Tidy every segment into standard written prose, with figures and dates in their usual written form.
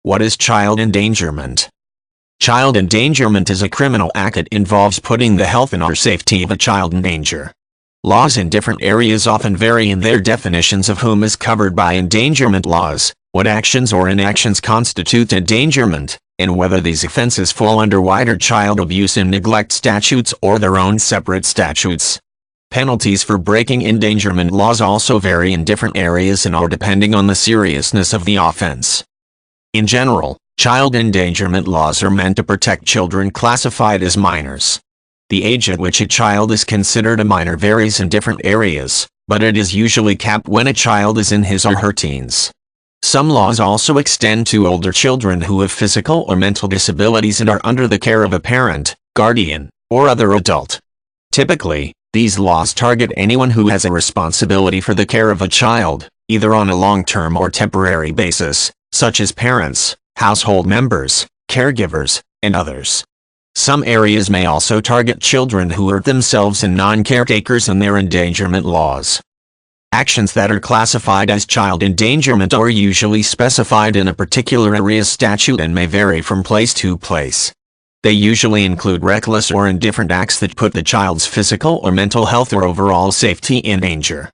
What is child endangerment? Child endangerment is a criminal act that involves putting the health and or safety of a child in danger. Laws in different areas often vary in their definitions of whom is covered by endangerment laws, what actions or inactions constitute endangerment, and whether these offenses fall under wider child abuse and neglect statutes or their own separate statutes. Penalties for breaking endangerment laws also vary in different areas and are depending on the seriousness of the offense. In general, child endangerment laws are meant to protect children classified as minors. The age at which a child is considered a minor varies in different areas, but it is usually capped when a child is in his or her teens. Some laws also extend to older children who have physical or mental disabilities and are under the care of a parent, guardian, or other adult. Typically, these laws target anyone who has a responsibility for the care of a child, either on a long-term or temporary basis, such as parents, household members, caregivers, and others. Some areas may also target children who are themselves non-caretakers in their endangerment laws. Actions that are classified as child endangerment are usually specified in a particular area's statute and may vary from place to place. They usually include reckless or indifferent acts that put the child's physical or mental health or overall safety in danger.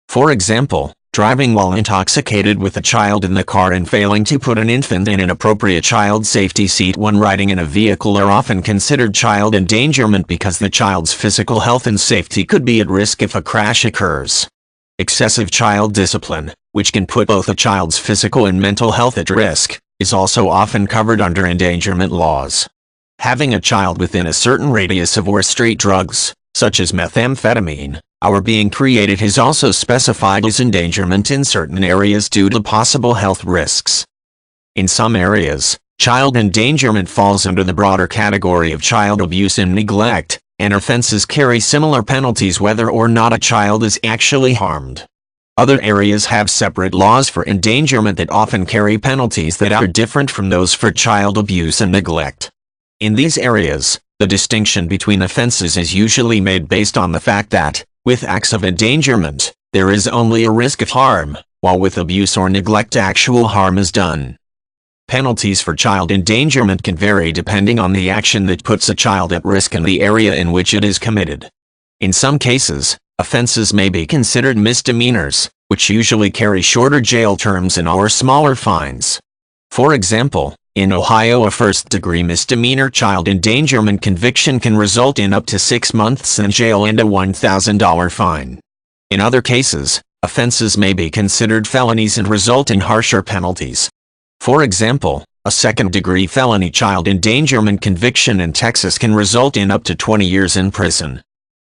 For example, driving while intoxicated with a child in the car and failing to put an infant in an appropriate child safety seat when riding in a vehicle are often considered child endangerment because the child's physical health and safety could be at risk if a crash occurs. Excessive child discipline, which can put both a child's physical and mental health at risk, is also often covered under endangerment laws. Having a child within a certain radius of where street drugs, such as methamphetamine, are being created is also specified as endangerment in certain areas due to possible health risks. In some areas, child endangerment falls under the broader category of child abuse and neglect, and offenses carry similar penalties whether or not a child is actually harmed. Other areas have separate laws for endangerment that often carry penalties that are different from those for child abuse and neglect. In these areas, the distinction between offenses is usually made based on the fact that, with acts of endangerment, there is only a risk of harm, while with abuse or neglect actual harm is done. Penalties for child endangerment can vary depending on the action that puts a child at risk and the area in which it is committed. In some cases, offenses may be considered misdemeanors, which usually carry shorter jail terms and/or smaller fines. For example, in Ohio, a first-degree misdemeanor child endangerment conviction can result in up to 6 months in jail and a $1,000 fine. In other cases, offenses may be considered felonies and result in harsher penalties. For example, a second-degree felony child endangerment conviction in Texas can result in up to 20 years in prison.